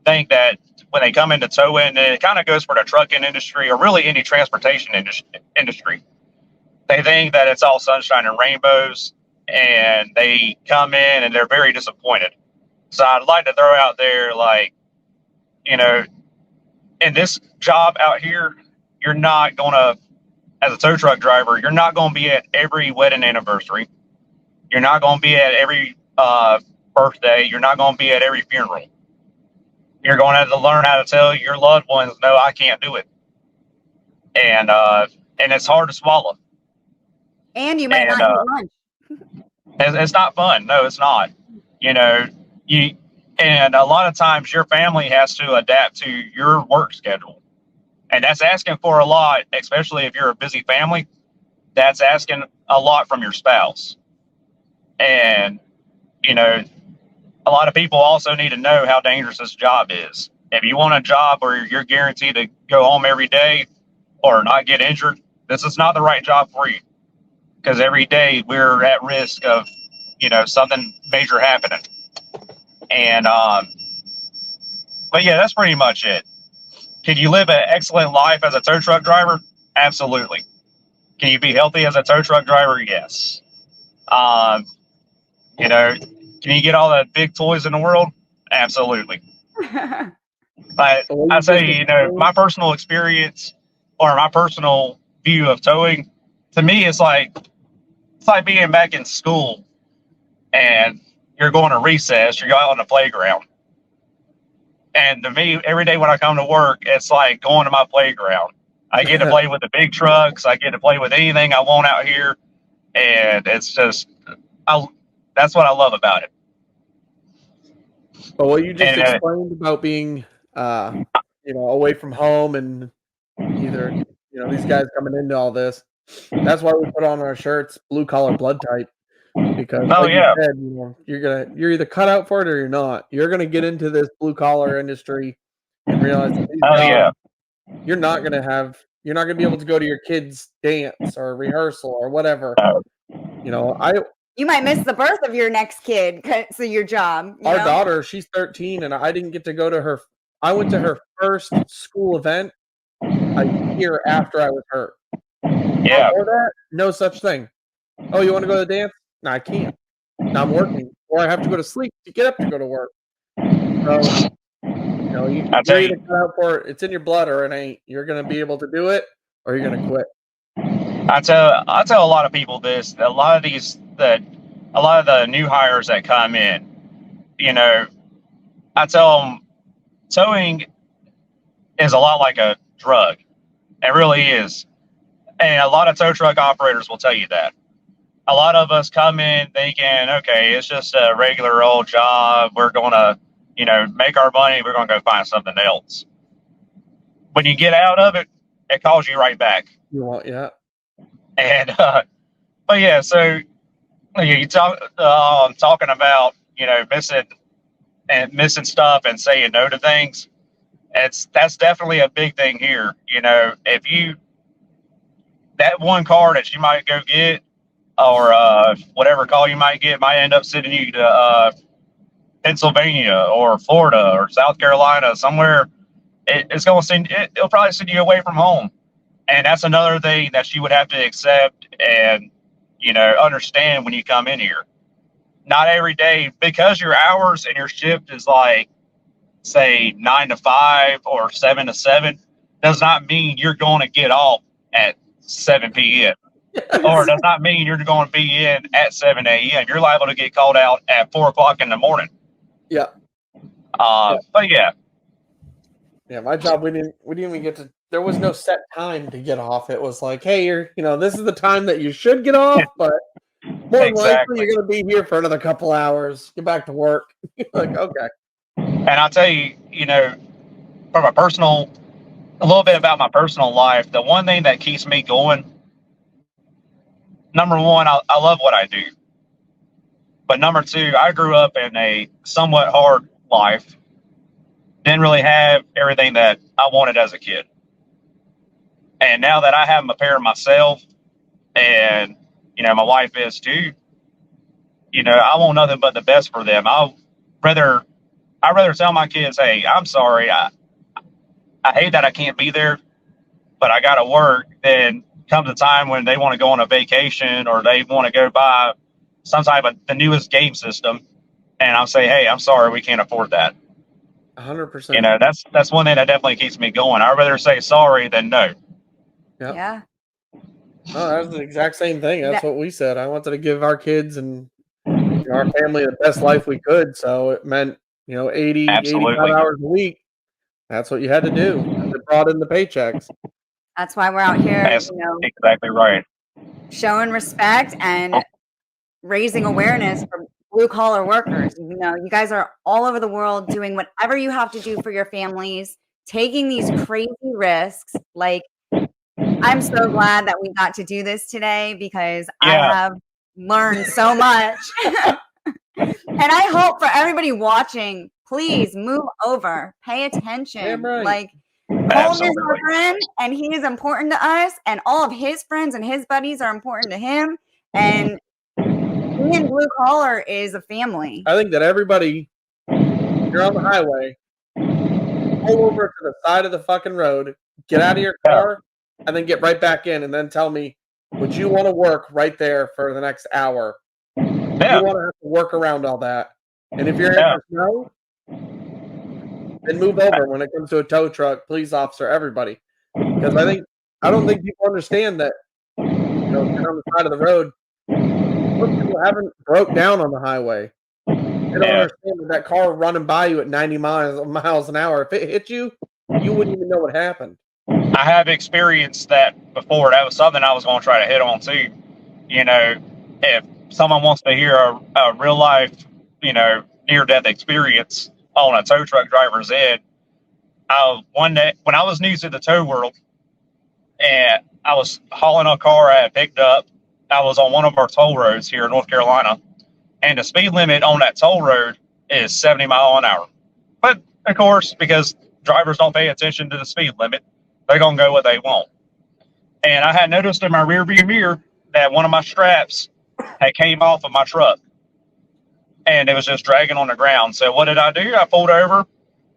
think that when they come into towing, and it kind of goes for the trucking industry or really any transportation industry. They think that it's all sunshine and rainbows, and they come in and they're very disappointed. So I'd like to throw out there, like, in this job out here, you're not going to, as a tow truck driver, you're not going to be at every wedding anniversary. You're not going to be at every birthday. You're not going to be at every funeral. You're going to have to learn how to tell your loved ones, no, I can't do it. And it's hard to swallow. And you might not eat lunch. It's not fun. No, it's not. And a lot of times your family has to adapt to your work schedule. And that's asking for a lot, especially if you're a busy family. That's asking a lot from your spouse. And, a lot of people also need to know how dangerous this job is. If you want a job where you're guaranteed to go home every day or not get injured, this is not the right job for you. Because every day we're at risk of, something major happening. And, but yeah, that's pretty much it. Can you live an excellent life as a tow truck driver? Absolutely. Can you be healthy as a tow truck driver? Yes. Can you get all the big toys in the world? Absolutely. But I say, my personal experience or my personal view of towing, to me, it's like being back in school and you're going to recess, you're out on the playground. And to me, every day when I come to work, it's like going to my playground. I get to play with the big trucks. I get to play with anything I want out here. And it's just, that's what I love about it. But what you just explained about being, away from home and either, these guys coming into all this, that's why we put on our shirts, blue collar blood type. Because you said, you're either cut out for it or you're not. You're gonna get into this blue collar industry and realize that these jobs, you're not gonna be able to go to your kid's dance or rehearsal or whatever. You might miss the birth of your next kid because of your job. Our daughter, she's 13, and I didn't get to go to her. I went to her first school event a year after I was hurt. Yeah. Before that, no such thing. Oh, you want to go to the dance? No, I can't. No, I'm working, or I have to go to sleep to get up to go to work. So, you're either cut out for it. It's in your blood, or it ain't. You're gonna be able to do it, or you're gonna quit. I tell a lot of people this. A lot of the new hires that come in, I tell them towing is a lot like a drug. It really is. And a lot of tow truck operators will tell you that. A lot of us come in thinking, okay, it's just a regular old job. We're going to, make our money. We're going to go find something else. when you get out of it, it calls you right back. You want, yeah. And but yeah, so you talk talking about missing stuff and saying no to things. That's definitely a big thing here. If you that one car that you might go get or whatever call you might get might end up sending you to Pennsylvania or Florida or South Carolina somewhere. It's going to it'll probably send you away from home, and that's another thing that you would have to accept and understand when you come in here. Not every day, because your hours and your shift is like, say, 9 to 5 or 7 to 7, does not mean you're going to get off at 7 p.m. or does not mean you're going to be in at 7 a.m. You're liable to get called out at 4 o'clock in the morning. Yeah. But yeah. Yeah, my job, we didn't even get to, there was no set time to get off. It was like, hey, this is the time that you should get off, but more than likely you're going to be here for another couple hours. Get back to work. Like, okay. And I'll tell you, from a little bit about my personal life, the one thing that keeps me going, number one, I love what I do. But number two, I grew up in a somewhat hard life. Didn't really have everything that I wanted as a kid. And now that I have a parent myself, and my wife is too, I want nothing but the best for them. I'd rather tell my kids, hey, I'm sorry, I hate that I can't be there, but I got to work. Then comes a time when they want to go on a vacation or they want to go buy some type of the newest game system, and I'll say, hey, I'm sorry, we can't afford that. 100%. That's one thing that definitely keeps me going. I'd rather say sorry than no. Yep. Yeah. Oh, that's the exact same thing. That's what we said. I wanted to give our kids and our family the best life we could. So it meant, 80, Absolutely. 85 hours a week. That's what you had to do. It brought in the paychecks. That's why we're out here, That's exactly right. showing respect and raising awareness for blue collar workers. You guys are all over the world doing whatever you have to do for your families, taking these crazy risks. Like, I'm so glad that we got to do this today because I have learned so much. And I hope for everybody watching, please move over, pay attention. Damn right. Like, Colton is our friend, and he is important to us, and all of his friends and his buddies are important to him. And me and Blue Collar is a family. I think that everybody, you're on the highway, pull over to the side of the fucking road, get out of your car, and then get right back in, and then tell me, would you want to work right there for the next hour? Yeah. You want to have to work around all that. And if your answer is no, then move over when it comes to a tow truck, police officer, everybody. Because I don't think people understand that, on the side of the road, most people haven't broke down on the highway. They don't understand that car running by you at 90 miles an hour, if it hit you, you wouldn't even know what happened. I have experienced that before. That was something I was going to try to hit on too. If someone wants to hear a real life, near-death experience on a tow truck driver's ed, one day when I was new to the tow world and I was hauling a car I had picked up, I was on one of our toll roads here in North Carolina, and the speed limit on that toll road is 70 miles an hour. But of course, because drivers don't pay attention to the speed limit, they're going to go what they want. And I had noticed in my rearview mirror that one of my straps had came off of my truck, and it was just dragging on the ground. So what did I do? I pulled over,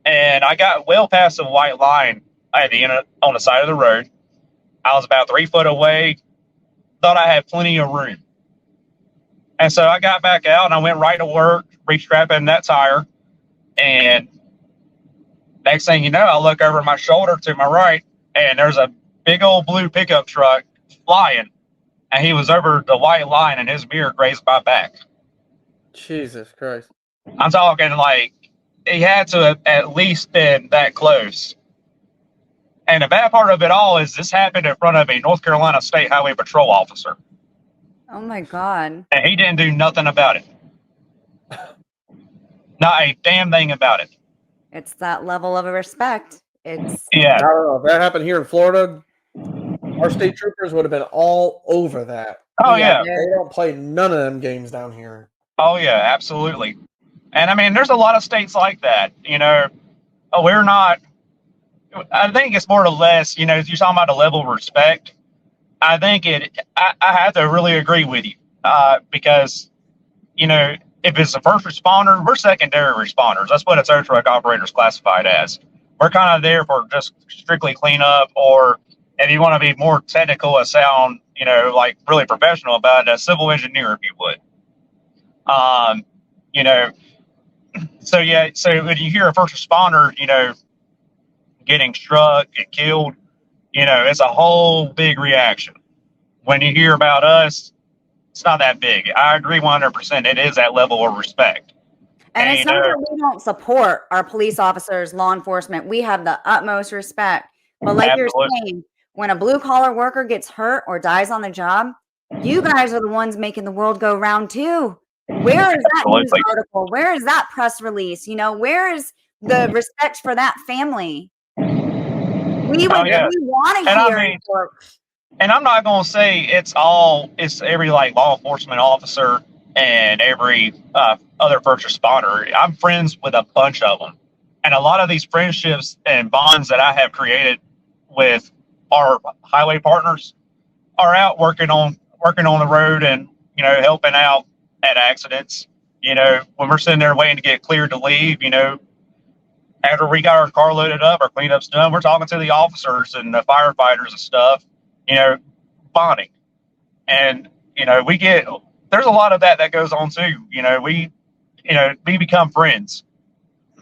and I got well past the white line at the end on the side of the road. I was about 3 foot away, thought I had plenty of room. And so I got back out, and I went right to work, restrapping that tire. And next thing you know, I look over my shoulder to my right, and there's a big old blue pickup truck flying. And he was over the white line, and his mirror grazed my back. Jesus Christ. I'm talking like he had to have at least been that close. And the bad part of it all is this happened in front of a North Carolina State Highway Patrol officer. Oh my God. And he didn't do nothing about it. Not a damn thing about it. It's that level of respect. It's I Yeah. don't know. If that happened here in Florida, our state troopers would have been all over that. Oh yeah, yeah. They don't play none of them games down here. Oh yeah. Absolutely. And I mean, there's a lot of states like that. We're not. I think it's more or less. You're talking about a level of respect. I think I have to really agree with you because if it's a first responder, we're secondary responders. That's what a tow truck operator is classified as. We're kind of there for just strictly cleanup, or if you want to be more technical and sound, like really professional about it, a civil engineer, if you would. Um, you know, so yeah, so when you hear a first responder, getting struck and killed, it's a whole big reaction. When you hear about us, it's not that big. I agree 100%. It is that level of respect. and it's not that we don't support our police officers, law enforcement. We have the utmost respect. But like you're Absolutely. saying, when a blue collar worker gets hurt or dies on the job, you guys are the ones making the world go round too. Where is that news Absolutely. article? Where is that press release? Where is the respect for that family? We Oh yeah. want to And I hear mean, or and I'm not going to say it's every like law enforcement officer and every other first responder. I'm friends with a bunch of them. And a lot of these friendships and bonds that I have created with our highway partners are out working on the road and, helping out at accidents. When we're sitting there waiting to get cleared to leave, after we got our car loaded up, our cleanup's done, we're talking to the officers and the firefighters and stuff, bonding. And, there's a lot of that goes on too. We become friends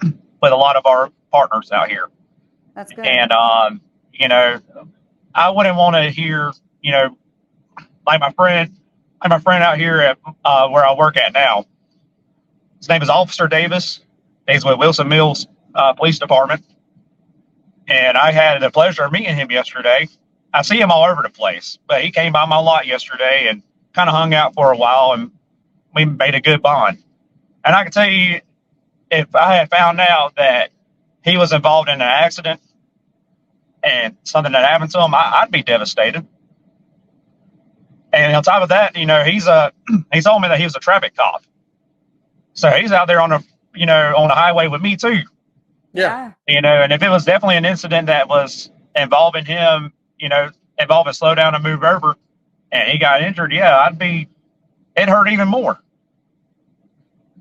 with a lot of our partners out here. that's good. And, I wouldn't want to hear, like my friend out here at where I work at now. His name is Officer Davis. He's with Wilson Mills Police Department. And I had the pleasure of meeting him yesterday. I see him all over the place, but he came by my lot yesterday and kind of hung out for a while, and we made a good bond. And I can tell you, if I had found out that he was involved in an accident and something that happened to him, I'd be devastated. And on top of that, he told me that he was a traffic cop, so he's out there on the highway with me too. Yeah. And if it was definitely an incident that was involving him, involving slow down and move over, and he got injured, yeah, it hurt even more.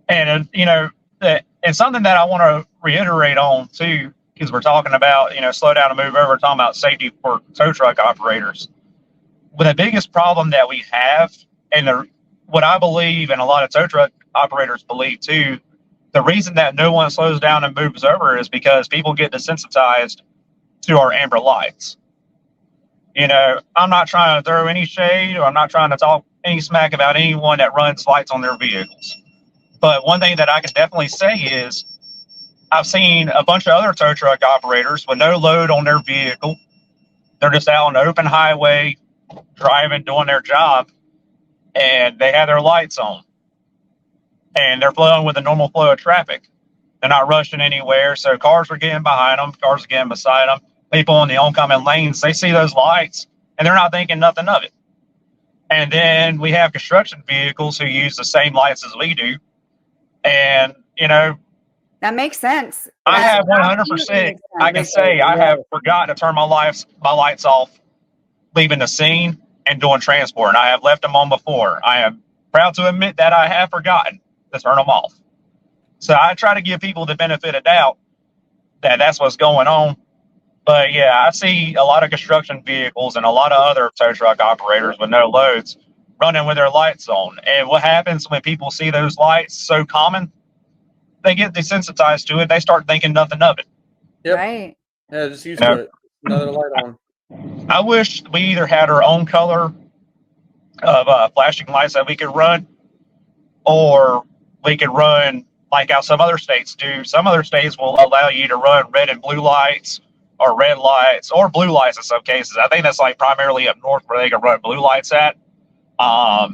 And and something that I want to reiterate on too, because we're talking about slow down and move over, talking about safety for tow truck operators. But the biggest problem that we have, and what I believe, and a lot of tow truck operators believe too, the reason that no one slows down and moves over is because people get desensitized to our amber lights. I'm not trying to throw any shade, or I'm not trying to talk any smack about anyone that runs lights on their vehicles. But one thing that I can definitely say is I've seen a bunch of other tow truck operators with no load on their vehicle. They're just out on the open highway, driving, doing their job, and they have their lights on. And they're flowing with the normal flow of traffic. They're not rushing anywhere, so cars are getting behind them, cars are getting beside them. People in the oncoming lanes, they see those lights, and they're not thinking nothing of it. And then we have construction vehicles who use the same lights as we do. And, That makes sense. I That's have 100%, I can say I have forgotten to turn my lights off, leaving the scene and doing transport. And I have left them on before. I am proud to admit that I have forgotten to turn them off. So I try to give people the benefit of doubt that that's what's going on. But yeah, I see a lot of construction vehicles and a lot of other tow truck operators with no loads running with their lights on. And what happens when people see those lights so common, they get desensitized to it. They start thinking nothing of it. Yep. Right. Yeah, just used to it. Another light on. I wish we either had our own color of flashing lights that we could run, or we could run like how some other states do. Some other states will allow you to run red and blue lights, or red lights, or blue lights in some cases. I think that's like primarily up north where they can run blue lights at. But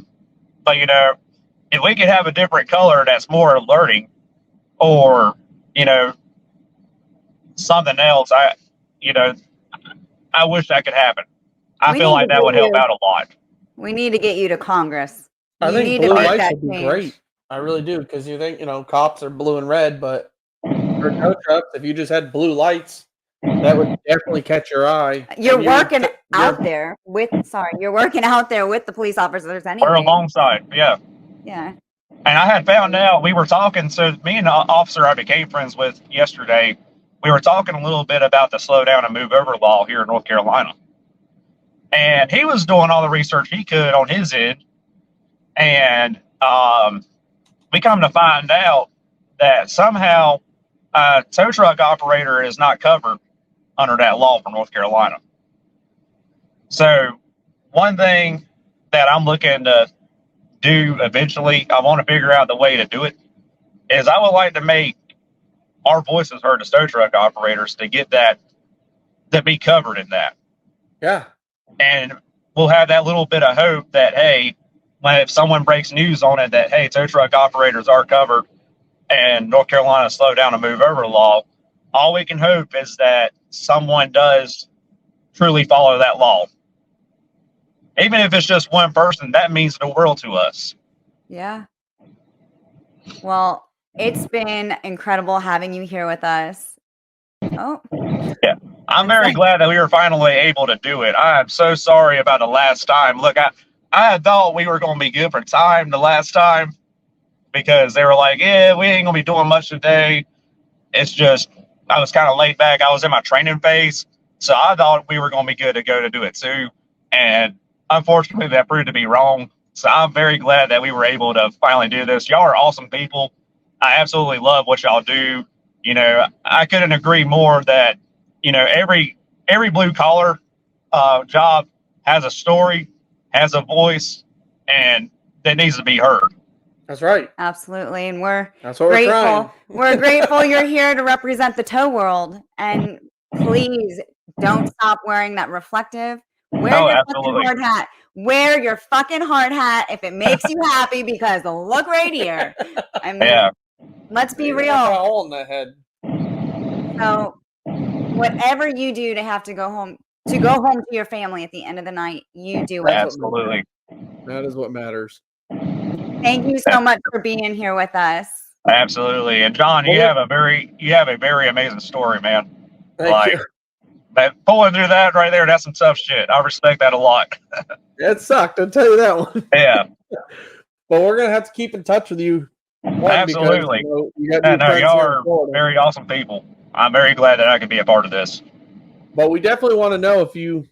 if we could have a different color that's more alerting, or something else, I wish that could happen. I We feel need like to that get would help you- out a lot. We need to get you to Congress. I You think need blue to make lights that would be change. great. I really do, because you think, cops are blue and red, but for tow trucks, if you just had blue lights, that would definitely catch your eye. You're And working you're- out there with the police officers anyway. We're alongside, yeah. Yeah. And I had found out, we were talking, so me and the officer I became friends with yesterday, we were talking a little bit about the slow down and move over law here in North Carolina. And he was doing all the research he could on his end. And we come to find out that somehow a tow truck operator is not covered under that law for North Carolina. So one thing that I'm looking to do eventually, I want to figure out the way to do it, is I would like to make our voices heard as tow truck operators to get that, to be covered in that. Yeah. And we'll have that little bit of hope that, hey, if someone breaks news on it that, hey, tow truck operators are covered and North Carolina slow down and move over law, all we can hope is that someone does truly follow that law. Even if it's just one person, that means the world to us. Yeah. Well, it's been incredible having you here with us. Oh. Yeah. I'm very glad that we were finally able to do it. I am so sorry about the last time. Look, I had thought we were going to be good for time the last time because they were like, yeah, we ain't going to be doing much today. It's just, I was kind of laid back. I was in my training phase. So I thought we were going to be good to go to do it too. And unfortunately, that proved to be wrong. So I'm very glad that we were able to finally do this. Y'all are awesome people. I absolutely love what y'all do. I couldn't agree more that, every blue collar job has a story, has a voice, and that needs to be heard. That's right. Absolutely. And That's what we're trying. We're grateful you're here to represent the tow world. And please don't stop wearing that reflective. Wear your fucking hard hat. Wear your fucking hard hat if it makes you happy, because look right here. I mean, let's be real. Got a hole in the head. So whatever you do to go home to your family at the end of the night, you do it. Absolutely. That is what matters. Thank you so much for being here with us. Absolutely. And John, you have a very amazing story, man. Thank you. That pulling through that right there, that's some tough shit. I respect that a lot. It sucked, I'll tell you that one. Yeah. But we're gonna have to keep in touch with you. Absolutely. Because, y'all are very awesome people. I'm very glad that I could be a part of this. But we definitely want to know if you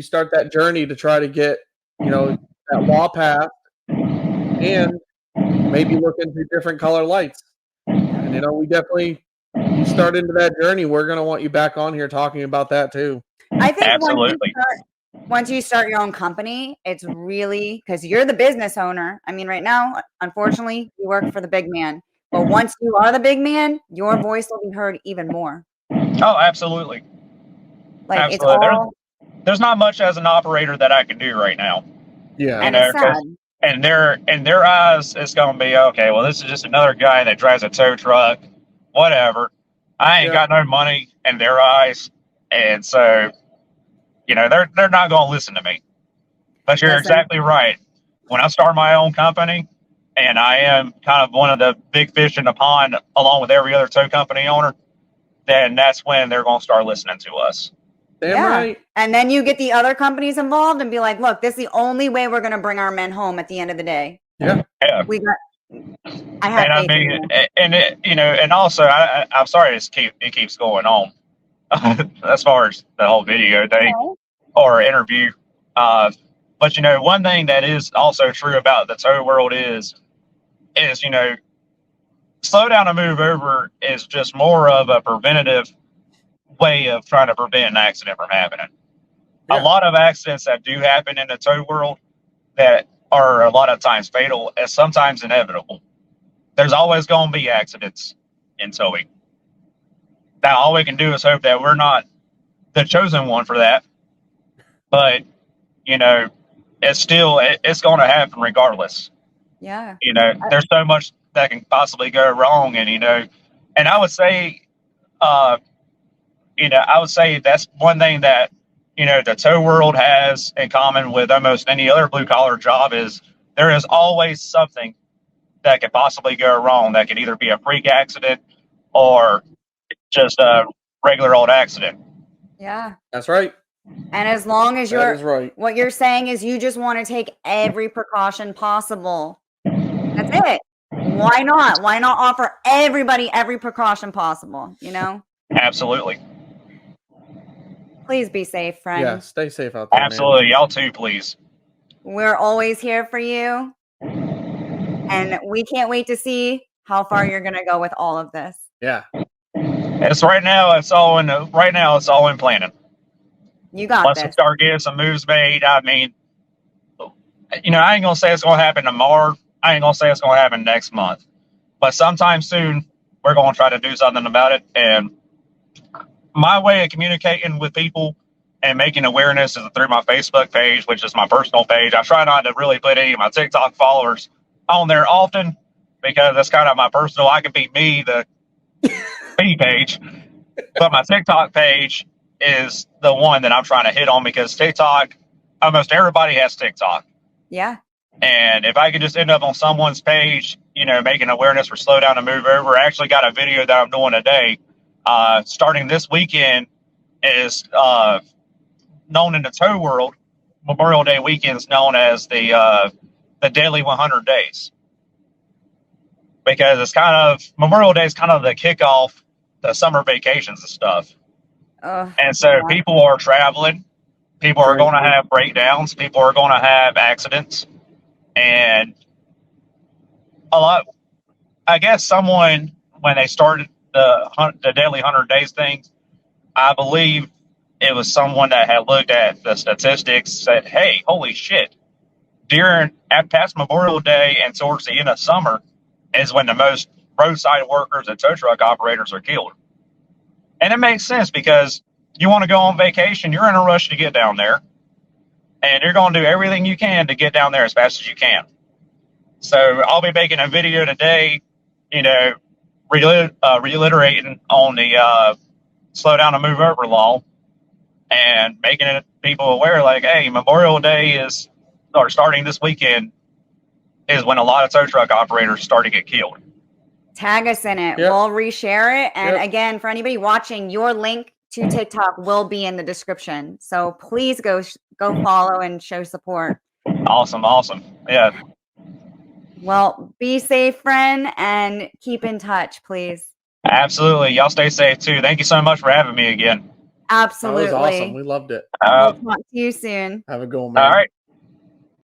start that journey to try to get, that law passed, and maybe look into different color lights. And we definitely, you start into that journey, we're gonna want you back on here talking about that too. I think absolutely. Once you start your own company, it's really, because you're the business owner. I mean, right now, unfortunately, you work for the big man. But once you are the big man, your voice will be heard even more. Oh, absolutely. Like, absolutely. It's all... There's not much as an operator that I can do right now. Yeah. And it's sad. And in their eyes, it's going to be, okay, well, this is just another guy that drives a tow truck, whatever. I ain't got no money in their eyes. And so, they're not going to listen to me. But you're exactly right. When I start my own company, and I am kind of one of the big fish in the pond, along with every other tow company owner, then that's when they're going to start listening to us. Damn right. And then you get the other companies involved and be like, look, this is the only way we're going to bring our men home at the end of the day. Yeah. Yeah. I have and faith I mean, in and it, and also, I'm sorry it keeps going on as far as the whole video thing or interview. But one thing that is also true about the tow world is slow down and move over is just more of a preventative way of trying to prevent an accident from happening. A lot of accidents that do happen in the tow world that are a lot of times fatal and sometimes inevitable. There's always going to be accidents in towing. Now, all we can do is hope that we're not the chosen one for that. But, it's going to happen regardless. Yeah. There's so much that can possibly go wrong. And, and I would say, I would say that's one thing that, the tow world has in common with almost any other blue collar job is there is always something that could possibly go wrong. That could either be a freak accident or just a regular old accident. Yeah. That's right. And as long as That is right. what you're saying is you just want to take every precaution possible. That's it. Why not? Why not offer everybody every precaution possible, Absolutely. Please be safe, friend. Yeah, stay safe out there. Absolutely. Man. Y'all too, please. We're always here for you. And we can't wait to see how far you're going to go with all of this. Yeah. Right now it's all in planning. You got Once this. we start getting some moves made, I mean, I ain't gonna say it's gonna happen tomorrow. I ain't gonna say it's gonna happen next month. But sometime soon, we're gonna try to do something about it. And my way of communicating with people and making awareness is through my Facebook page, which is my personal page. I try not to really put any of my TikTok followers on there often because that's kind of my personal. I can be me, the me page, but my TikTok page is the one that I'm trying to hit on because TikTok, almost everybody has TikTok. Yeah. And if I could just end up on someone's page, making awareness for slow down and move over, I actually got a video that I'm doing today. Starting this weekend is known in the tow world. Memorial Day weekend is known as the Daily 100 Days because it's Memorial Day is kind of the kickoff to summer vacations and stuff. And so people are traveling. People are going to have breakdowns. People are going to have accidents. And I guess someone, when they started the Daily 100 Days thing, I believe it was someone that had looked at the statistics, said, hey, holy shit, past Memorial Day and towards the end of summer is when the most roadside workers and tow truck operators are killed. And it makes sense because you want to go on vacation, you're in a rush to get down there, and you're going to do everything you can to get down there as fast as you can. So I'll be making a video today, reiterating on the slow down and move over law and making people aware like, hey, Memorial Day starting this weekend is when a lot of tow truck operators start to get killed. Tag us in it. Yep. We'll reshare it. And Yep. again, for anybody watching, your link to TikTok will be in the description. So please go follow and show support. Awesome. Yeah. Well, be safe, friend, and keep in touch, please. Absolutely. Y'all stay safe too. Thank you so much for having me again. Absolutely. That was awesome. We loved it. We'll talk to you soon. Have a good one, man. All right.